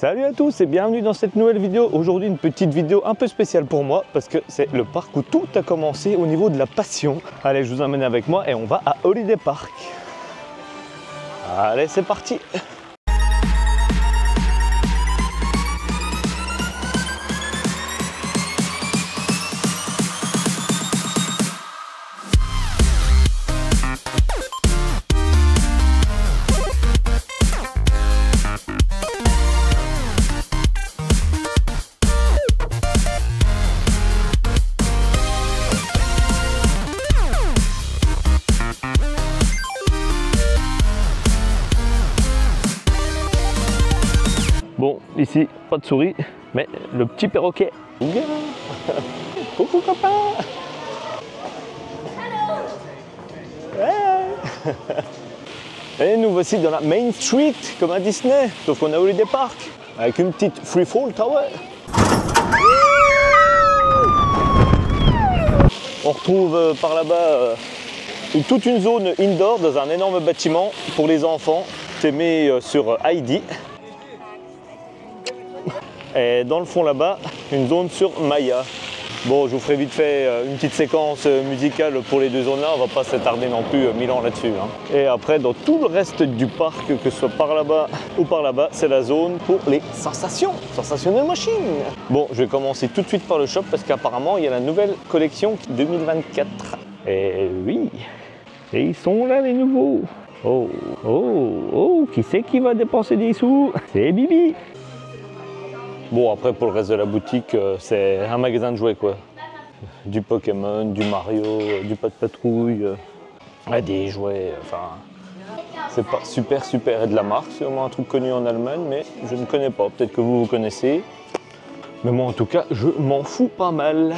Salut à tous et bienvenue dans cette nouvelle vidéo. Aujourd'hui une petite vidéo un peu spéciale pour moi parce que c'est le parc où tout a commencé au niveau de la passion. Allez, je vous emmène avec moi et on va à Holiday Park. Allez, c'est parti. Bon, ici, pas de souris, mais le petit perroquet. Coucou copain. Hey. Et nous voici dans la Main Street, comme à Disney, sauf qu'on a Holiday Park, avec une petite Free Fall Tower. On retrouve par là-bas toute une zone indoor dans un énorme bâtiment pour les enfants. C'est mis sur Heidi. Et dans le fond là-bas, une zone sur Maya. Bon, je vous ferai vite fait une petite séquence musicale pour les deux zones là, on va pas s'attarder non plus 1000 ans là-dessus. Et après, dans tout le reste du parc, que ce soit par là-bas ou par là-bas, c'est la zone pour les sensations, Sensationnel Machine. Bon, je vais commencer tout de suite par le shop parce qu'apparemment, il y a la nouvelle collection 2024. Et oui, et ils sont là les nouveaux. Oh, oh, oh, qui c'est qui va dépenser des sous? C'est Bibi. Bon, après pour le reste de la boutique, c'est un magasin de jouets quoi. Du Pokémon, du Mario, du Pat Patrouille, des jouets, enfin... C'est pas super de la marque, c'est vraiment un truc connu en Allemagne, mais je ne connais pas. Peut-être que vous connaissez. Mais moi en tout cas, je m'en fous pas mal.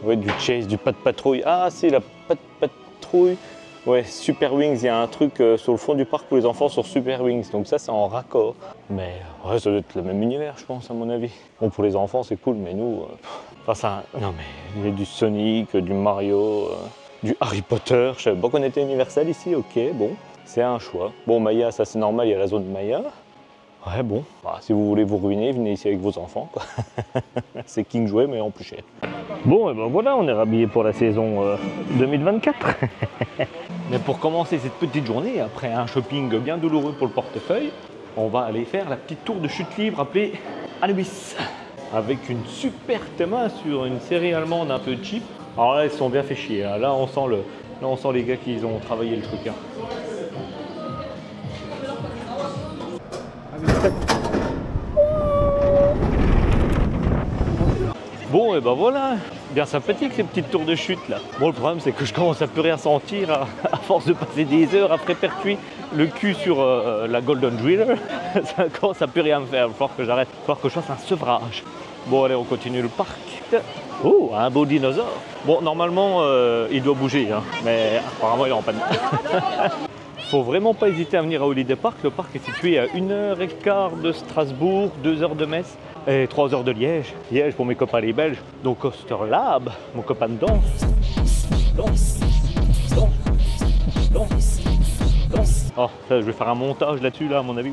Ouais, du Chase, du Pat Patrouille. Ah, c'est la Pat Patrouille. Ouais, Super Wings, il y a un truc sur le fond du parc pour les enfants sur Super Wings, donc ça c'est en raccord. Mais ouais, ça doit être le même univers je pense à mon avis. Bon, pour les enfants c'est cool, mais nous... enfin ça... Non mais il y a du Sonic, du Mario, du Harry Potter, je savais pas qu'on était Universal ici, ok, bon. C'est un choix. Bon, Maya, ça c'est normal, il y a la zone Maya. Ouais, bon, bah, si vous voulez vous ruiner, venez ici avec vos enfants. C'est King Jouet, mais en plus cher. Bon, et ben voilà, on est rhabillé pour la saison 2024. Mais pour commencer cette petite journée, après un shopping bien douloureux pour le portefeuille, on va aller faire la petite tour de chute libre appelée Anubis. Avec une super thème sur une série allemande un peu cheap. Alors là, ils se sont bien fait chier. Là, on sent les gars qui ont travaillé le truc. Bon, et ben voilà, bien sympathique ces petites tours de chute là. Bon, le problème c'est que je commence à plus rien sentir à force de passer des heures après percuiter le cul sur la Golden Driller. Ça commence à plus rien me faire, il va falloir que j'arrête, il va falloir que je fasse un sevrage. Bon, allez, on continue le parc. Oh, un beau dinosaure. Bon, normalement, il doit bouger, mais apparemment il est en panne. Faut vraiment pas hésiter à venir à Holiday Park. Le parc est situé à 1h15 de Strasbourg, 2 heures de Metz et 3 heures de Liège. Liège pour mes copains les Belges. Donc Coaster Lab, mon copain de danse. Oh, ça, je vais faire un montage là-dessus, là, à mon avis.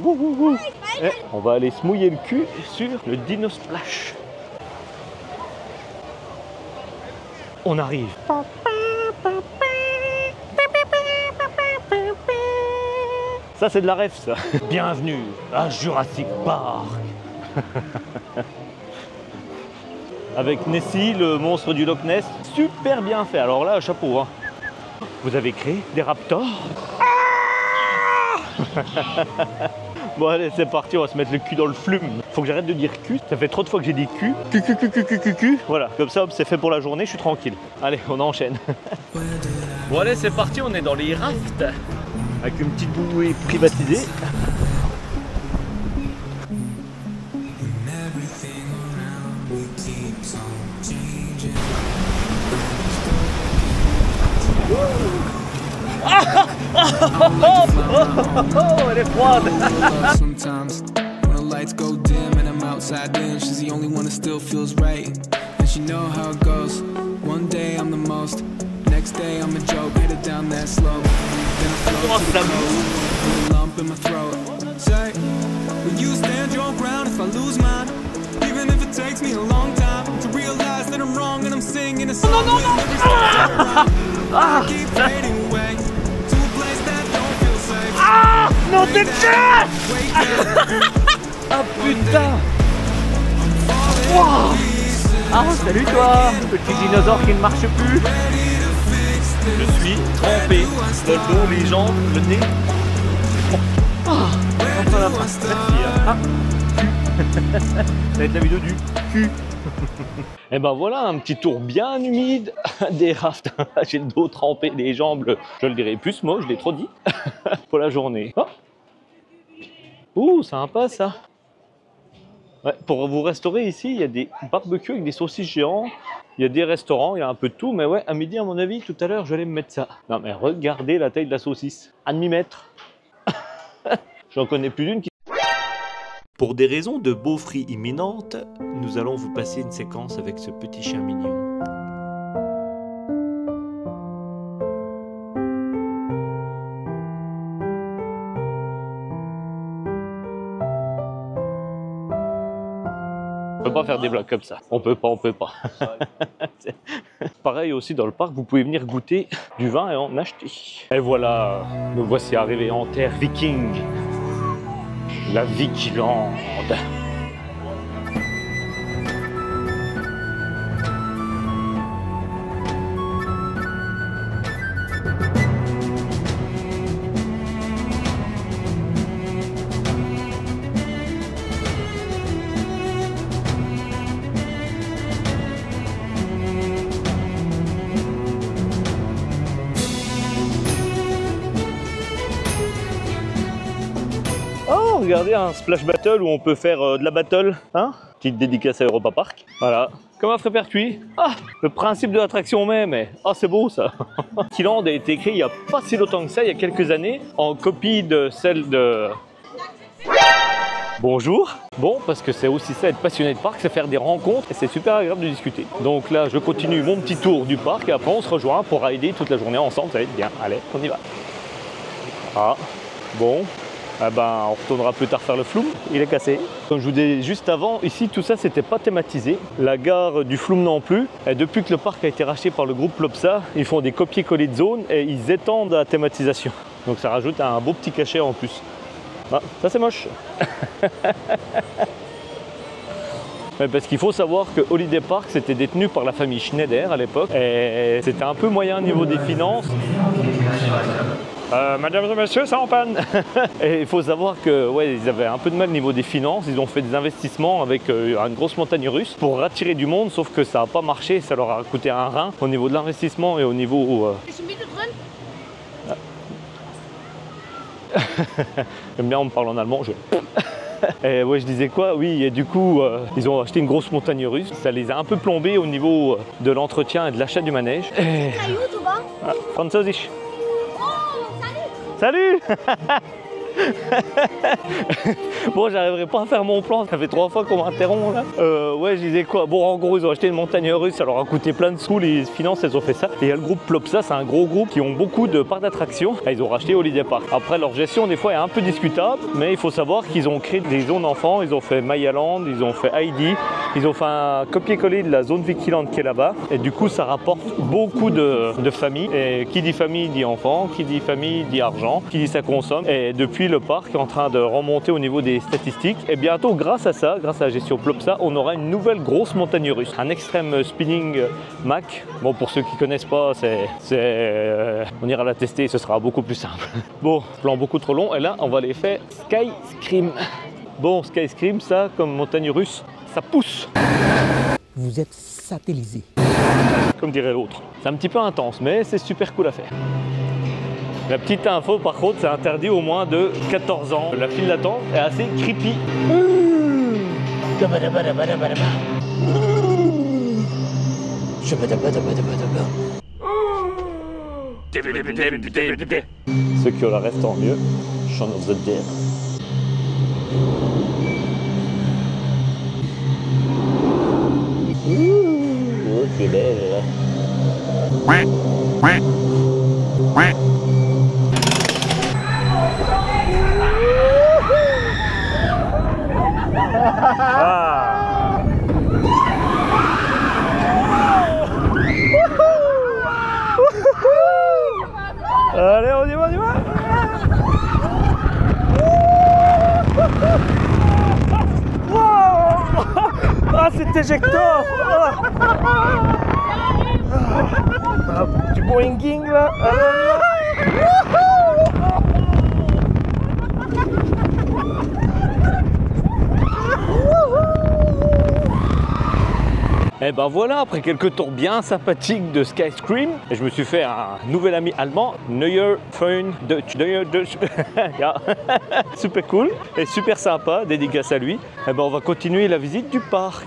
Et on va aller se mouiller le cul sur le Dino Splash. On arrive. Ça c'est de la ref ça. Bienvenue à Jurassic Park. Avec Nessie, le monstre du Loch Ness. Super bien fait. Alors là, chapeau. Vous avez créé des raptors. Bon allez, c'est parti, on va se mettre le cul dans le flume. Faut que j'arrête de dire cul. Ça fait trop de fois que j'ai dit cul. Cul. Voilà, comme ça, c'est fait pour la journée, je suis tranquille. Allez, on enchaîne. Bon allez, c'est parti, on est dans les rafts. Avec une petite bouée privatisée. Oh, elle est froide. When the lights go dim and I'm outside in, she's the only one that still feels right. And she know how it goes. One day I'm the most, next day I'm a joke, headed down that slope. Then I float to the coast, with a lump in my throat. Say, will you stand your ground if I lose? Non, t'es fier. Ah putain. Wow. Ah salut toi, petit dinosaure qui ne marche plus. Je suis trempé, le dos, les jambes, le nez. Enfin la fin. Merci. Ah. Ça va être la vidéo du cul. Et ben voilà, un petit tour bien humide des rafts. J'ai le dos trempé, les jambes, je le dirai plus moche, je l'ai trop dit, pour la journée. Oh. Ouh, sympa ça. Ouais, pour vous restaurer ici, il y a des barbecues avec des saucisses géants. Il y a des restaurants, il y a un peu de tout. Mais ouais, à midi, à mon avis, tout à l'heure, je vais me mettre ça. Non mais regardez la taille de la saucisse. Un demi-mètre. J'en connais plus d'une qui... Pour des raisons de beaufrie imminente, nous allons vous passer une séquence avec ce petit chien mignon. On peut pas faire des vlogs comme ça. On peut pas. Pareil aussi dans le parc, vous pouvez venir goûter du vin et en acheter. Et voilà, nous voici arrivés en terre viking. La Vikilande. Oh, regardez un splash battle où on peut faire de la battle, hein? Petite dédicace à Europa Park. Voilà, comme un frais-percuit. Ah, le principe de l'attraction même. Ah, c'est beau ça. Vikilande a été créé il n'y a pas si longtemps que ça, il y a quelques années, en copie de celle de... Bonjour. Bon, parce que c'est aussi ça, être passionné de parc, c'est faire des rencontres et c'est super agréable de discuter. Donc là, je continue mon petit tour du parc et après on se rejoint pour rider toute la journée ensemble, ça va être bien. Allez, on y va. Ah, bon. Ah ben, on retournera plus tard faire le Floum, il est cassé. Comme je vous disais juste avant, ici tout ça c'était pas thématisé. La gare du Floum non plus. Et depuis que le parc a été racheté par le groupe Plopsa, ils font des copier-coller de zones et ils étendent la thématisation. Donc ça rajoute un beau petit cachet en plus. Ah, ça c'est moche. Ouais, parce qu'il faut savoir que Holiday Park c'était détenu par la famille Schneider à l'époque. Et c'était un peu moyen au niveau des finances. Mesdames et messieurs, c'est en panne. Et il faut savoir que ouais, ils avaient un peu de mal au niveau des finances. Ils ont fait des investissements avec une grosse montagne russe pour attirer du monde, sauf que ça n'a pas marché. Ça leur a coûté un rein au niveau de l'investissement et au niveau... J'aime bien, on me parle en allemand. Et ouais, je disais quoi? Oui, et du coup, ils ont acheté une grosse montagne russe. Ça les a un peu plombés au niveau de l'entretien et de l'achat du manège. Et... Ah, Französisch. Salut. Bon, j'arriverai pas à faire mon plan, ça fait 3 fois qu'on m'interrompt là. Ouais, je disais quoi? Bon, en gros, ils ont acheté une montagne russe, ça leur a coûté plein de sous, les finances, elles ont fait ça. Et il y a le groupe Plopsa, c'est un gros groupe qui ont beaucoup de parcs d'attractions. Ils ont racheté Holiday Park. Après, leur gestion, des fois, est un peu discutable, mais il faut savoir qu'ils ont créé des zones enfants. Ils ont fait Mayaland, ils ont fait Heidi, ils ont fait un copier-coller de la zone Vikiland qui est là-bas. Et du coup, ça rapporte beaucoup de familles. Et qui dit famille dit enfant, qui dit famille dit argent, qui dit ça consomme. Et depuis, le parc est en train de remonter au niveau des statistiques et bientôt grâce à ça, grâce à la gestion Plopsa, on aura une nouvelle grosse montagne russe, un extrême spinning Mac. Bon, pour ceux qui connaissent pas, on ira la tester, ce sera beaucoup plus simple. Bon, plan beaucoup trop long et là on va aller faire Sky Scream. Bon, Sky Scream, ça comme montagne russe, ça pousse. Vous êtes satellisé. Comme dirait l'autre. C'est un petit peu intense mais c'est super cool à faire. La petite info par contre, c'est interdit au moins de 14 ans. La file d'attente est assez creepy. Ceux qui ont la ref, tant mieux. Shaun of the Dead. Oh, c'est belle là. Ah. Ah, c'est éjecteur. Du boinging là. Et ben voilà, après quelques tours bien sympathiques de Skyscream, je me suis fait un nouvel ami allemand, Neuer Freund Deutsch. Neuer Deutsch. Ja. Super cool et super sympa, dédicace à lui. Et ben on va continuer la visite du parc.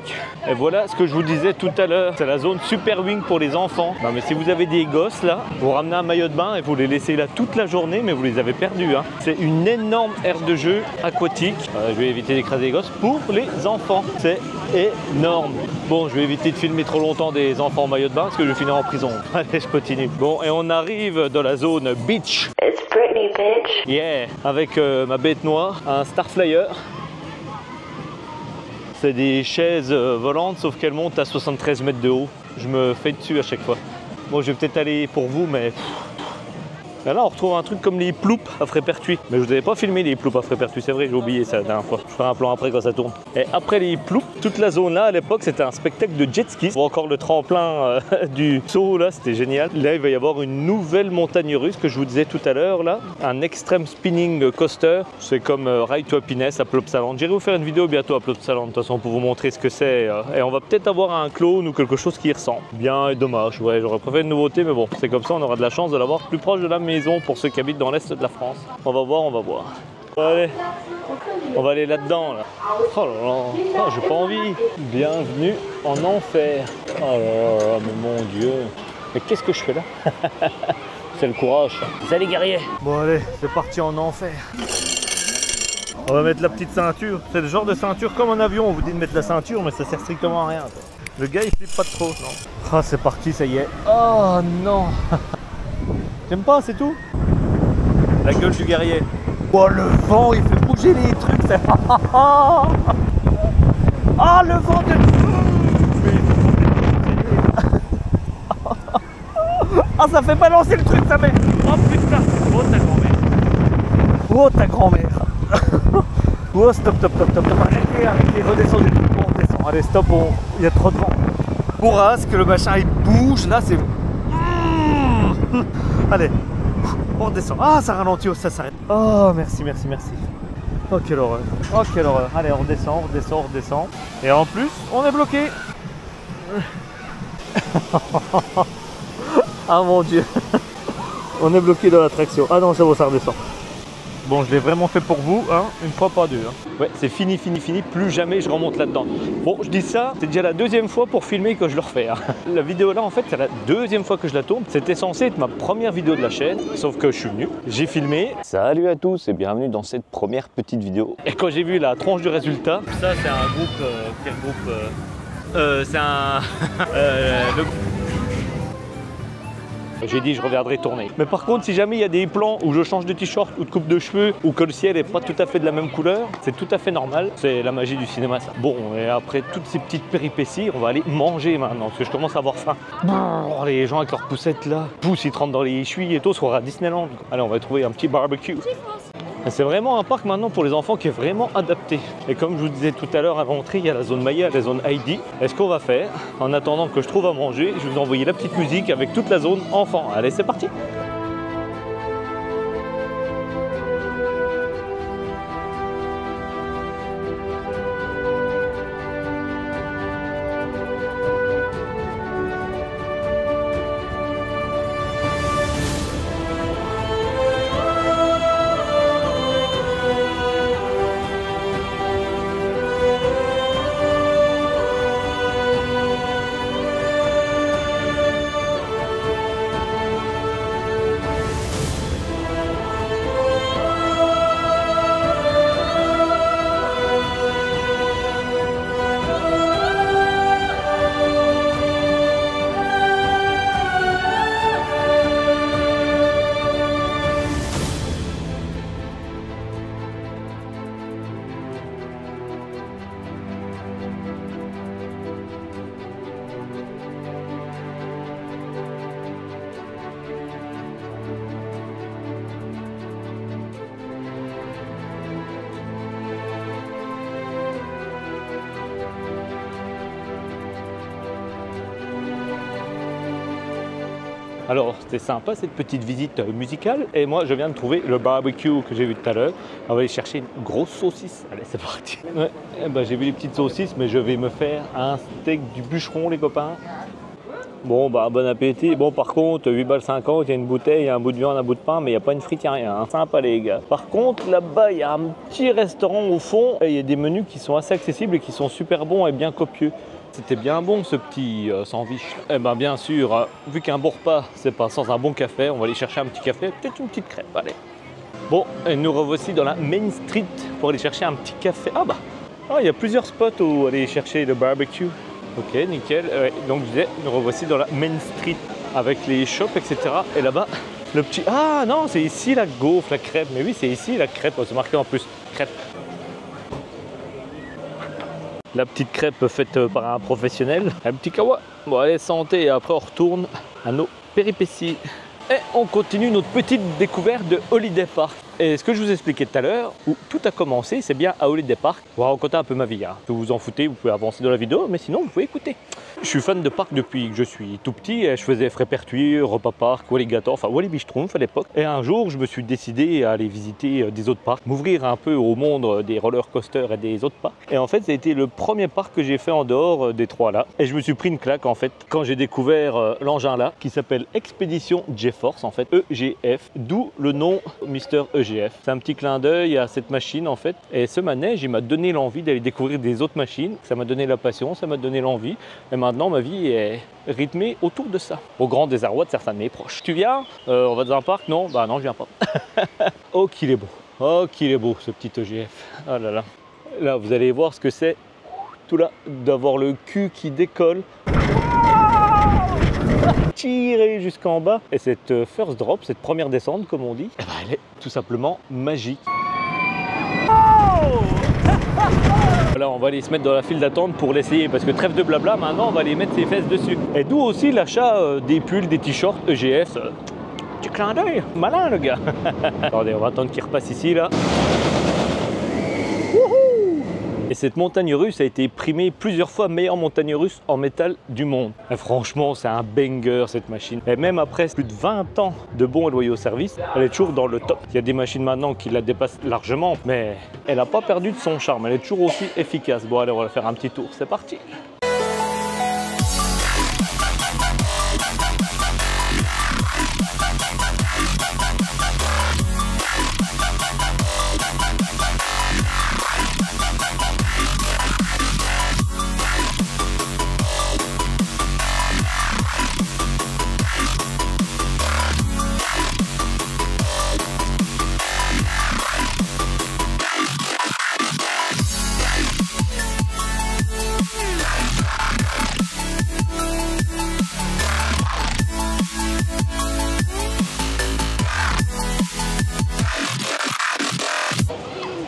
Et voilà ce que je vous disais tout à l'heure, c'est la zone Super Wing pour les enfants. Non mais si vous avez des gosses là, vous ramenez un maillot de bain et vous les laissez là toute la journée, mais vous les avez perdus. Hein. C'est une énorme aire de jeu aquatique. Je vais éviter d'écraser les gosses pour les enfants. C'est énorme. Bon, je vais éviter de filmer trop longtemps des enfants en maillot de bain parce que je vais finir en prison. Allez, je continue. Bon, et on arrive dans la zone beach. It's Britney, bitch. Yeah, avec ma bête noire, un Starflyer. C'est des chaises volantes, sauf qu'elles montent à 73 mètres de haut. Je me fais dessus à chaque fois. Bon, je vais peut-être aller pour vous, mais... Là, on retrouve un truc comme les ploups à Frépertuis. Mais je vous avais pas filmé les ploups à Frépertuis, c'est vrai, j'ai oublié ça la dernière fois. Je ferai un plan après quand ça tourne. Et après les ploups, toute la zone là, à l'époque, c'était un spectacle de jet ski. Pour encore le tremplin du saut là, c'était génial. Là, il va y avoir une nouvelle montagne russe que je vous disais tout à l'heure là. Un extreme spinning coaster. C'est comme Ride to Happiness à Plopsaland. J'irai vous faire une vidéo bientôt à Plopsaland, de toute façon, pour vous montrer ce que c'est. Et on va peut-être avoir un clone ou quelque chose qui y ressemble. Bien et dommage, ouais, j'aurais préféré une nouveauté, mais bon, c'est comme ça, on aura de la chance de l'avoir plus proche de la maison pour ceux qui habitent dans l'est de la France. On va voir, on va voir. Allez, on va aller là-dedans. Là. Oh là là, oh, j'ai pas envie. Bienvenue en enfer. Oh là là, mais mon Dieu. Mais qu'est-ce que je fais là? C'est le courage. Salut guerrier. Bon allez, c'est parti en enfer. On va mettre la petite ceinture. C'est le genre de ceinture comme en avion. On vous dit de mettre la ceinture, mais ça sert strictement à rien. Le gars il flippe pas trop, non. Ah c'est parti, ça y est. Oh non. J'aime pas, c'est tout. La gueule du guerrier. Oh le vent, il fait bouger les trucs. Ça... Ah le vent de... Ah ça fait balancer le truc, ça met. Oh putain. Oh ta grand-mère. Oh ta grand-mère. Oh stop, stop, stop, stop. Arrêtez, redescendez. On redescend. Allez stop, il y a trop de vent. Bourrasque, le machin il bouge. Là c'est... Allez, on redescend. Ah, ça ralentit, ça s'arrête. Oh, merci, merci, merci. Oh, quelle horreur. Oh, quelle horreur. Allez, on redescend, on redescend, on redescend. Et en plus, on est bloqué. Ah, mon Dieu. On est bloqué dans l'attraction. Ah non, c'est bon, ça redescend. Bon, je l'ai vraiment fait pour vous, hein, une fois pas deux. Hein. Ouais, c'est fini, fini, fini, plus jamais je remonte là-dedans. Bon, je dis ça, c'est déjà la deuxième fois pour filmer que je le refais. Hein. La vidéo là, en fait, c'est la deuxième fois que je la tourne. C'était censé être ma première vidéo de la chaîne, sauf que je suis venu, j'ai filmé. Salut à tous et bienvenue dans cette première petite vidéo. Et quand j'ai vu la tronche du résultat, ça c'est un groupe, quel groupe c'est un... J'ai dit je reviendrai tourner. Mais par contre, si jamais il y a des plans où je change de t-shirt ou de coupe de cheveux ou que le ciel n'est pas tout à fait de la même couleur, c'est tout à fait normal. C'est la magie du cinéma ça. Bon, et après toutes ces petites péripéties, on va aller manger maintenant parce que je commence à avoir faim. Brrr, les gens avec leurs poussettes là, poussent, ils te rentrent dans les chevilles et tout, soit à Disneyland. Allez, on va trouver un petit barbecue. C'est vraiment un parc maintenant pour les enfants qui est vraiment adapté. Et comme je vous disais tout à l'heure à l'entrée, il y a la zone Maya, la zone Heidi. Et ce qu'on va faire, en attendant que je trouve à manger, je vais vous envoyer la petite musique avec toute la zone enfant. Allez, c'est parti! Alors c'était sympa cette petite visite musicale et moi je viens de trouver le barbecue que j'ai vu tout à l'heure. On va aller chercher une grosse saucisse. Allez c'est parti. Ouais, j'ai vu les petites saucisses mais je vais me faire un steak du bûcheron les copains. Bon bon appétit. Bon par contre 8,50 $, il y a une bouteille, un bout de viande, un bout de pain mais il n'y a pas une frite, il n'y a rien. Hein. Sympa les gars. Par contre là-bas il y a un petit restaurant au fond et il y a des menus qui sont assez accessibles et qui sont super bons et bien copieux. C'était bien bon ce petit sandwich. Eh ben bien sûr, vu qu'un bon repas, c'est pas sans un bon café, on va aller chercher un petit café, peut-être une petite crêpe, allez. Bon, et nous revoici dans la Main Street pour aller chercher un petit café. Il y a plusieurs spots où aller chercher le barbecue. Ok, nickel. Donc je disais, nous revoici dans la Main Street avec les shops, etc. Et là-bas, le petit... Ah non, c'est ici la gaufre, la crêpe. Mais oui, c'est ici la crêpe, c'est marqué en plus, crêpe. La petite crêpe faite par un professionnel. Un petit kawa. Bon allez, santé et après on retourne à nos péripéties. Et on continue notre petite découverte de Holiday Park. Et ce que je vous expliquais tout à l'heure, où tout a commencé, c'est bien à Holiday Park. On va raconter un peu ma vie. Hein. Si vous vous en foutez, vous pouvez avancer dans la vidéo, mais sinon vous pouvez écouter. Je suis fan de parc depuis que je suis tout petit. Je faisais Frépertuis, Europa Park, Walligator, enfin Walibi Schtroumpf à l'époque. Et un jour, je me suis décidé à aller visiter des autres parcs, m'ouvrir un peu au monde des roller coasters et des autres parcs. Et en fait, ça a été le premier parc que j'ai fait en dehors des trois là. Et je me suis pris une claque en fait quand j'ai découvert l'engin là, qui s'appelle Expedition GeForce en fait, EGF, d'où le nom Mister EGF. C'est un petit clin d'œil à cette machine en fait. Et ce manège, il m'a donné l'envie d'aller découvrir des autres machines. Ça m'a donné la passion, ça m'a donné l'envie. Et maintenant, ma vie est rythmée autour de ça. Au grand désarroi de certains de mes proches. Tu viens on va dans un parc? Non? Bah non, je viens pas. Oh, qu'il est beau. Oh, qu'il est beau, ce petit EGF. Oh là là. Là, vous allez voir ce que c'est. Tout là, d'avoir le cul qui décolle. Tirer jusqu'en bas. Et cette first drop, cette première descente, comme on dit, elle est tout simplement magique. Là, on va aller se mettre dans la file d'attente pour l'essayer parce que trêve de blabla, maintenant on va aller mettre ses fesses dessus. Et d'où aussi l'achat des pulls, des t-shirts EGF. Du clin d'œil, malin le gars. Attendez, on va attendre qu'il repasse ici là. Et cette montagne russe a été primée plusieurs fois meilleure montagne russe en métal du monde. Et franchement, c'est un banger cette machine. Et même après plus de 20 ans de bons et loyaux services, elle est toujours dans le top. Il y a des machines maintenant qui la dépassent largement, mais elle n'a pas perdu de son charme. Elle est toujours aussi efficace. Bon, allez, on va faire un petit tour. C'est parti.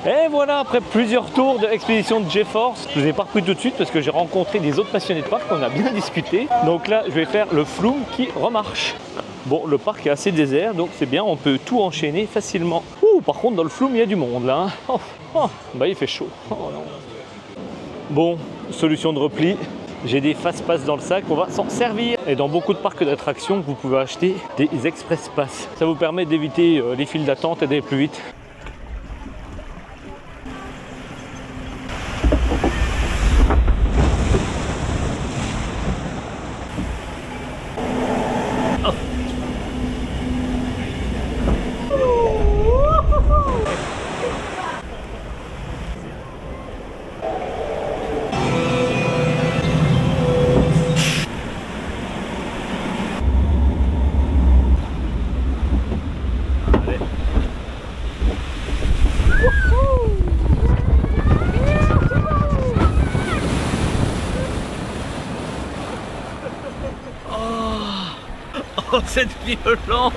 Et voilà, après plusieurs tours de expédition de GeForce, je ne vous ai pas repris tout de suite parce que j'ai rencontré des autres passionnés de parc, on a bien discuté. Donc là, je vais faire le Flume qui remarche. Bon, le parc est assez désert, donc c'est bien, on peut tout enchaîner facilement. Ouh, par contre, dans le Flume, il y a du monde là. Hein. Bah il fait chaud. Oh, non. Bon, solution de repli. J'ai des fast-pass dans le sac, on va s'en servir. Et dans beaucoup de parcs d'attractions, vous pouvez acheter des express pass. Ça vous permet d'éviter les files d'attente et d'aller plus vite. Oh, cette violence.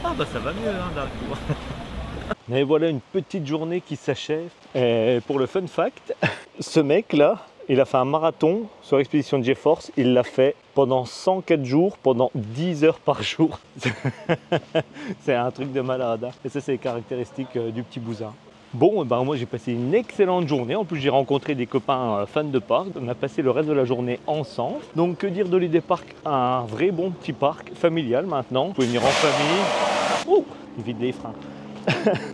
Ah bah ça va mieux hein, d'un coup. Et voilà une petite journée qui s'achève. Et pour le fun fact, ce mec là, il a fait un marathon sur Expédition GeForce. Il l'a fait pendant 104 jours, pendant 10 heures par jour. C'est un truc de malade. Hein. Et ça, c'est les caractéristiques du petit bousin. Bon, ben moi j'ai passé une excellente journée. En plus, j'ai rencontré des copains fans de parc. On a passé le reste de la journée ensemble. Donc, que dire d'Holiday Park? Un vrai bon petit parc familial maintenant. Vous pouvez venir en famille. Ouh, il vide les freins.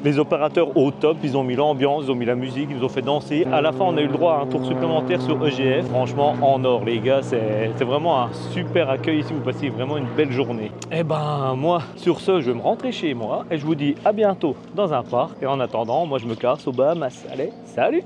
Les opérateurs au top, ils ont mis l'ambiance, ils ont mis la musique, ils nous ont fait danser. À la fin, on a eu le droit à un tour supplémentaire sur EGF. Franchement, en or, les gars, c'est vraiment un super accueil ici. Vous passez vraiment une belle journée. Et ben, moi, sur ce, je vais me rentrer chez moi et je vous dis à bientôt dans un parc. Et en attendant, moi, je me casse aux Bahamas. Allez, salut!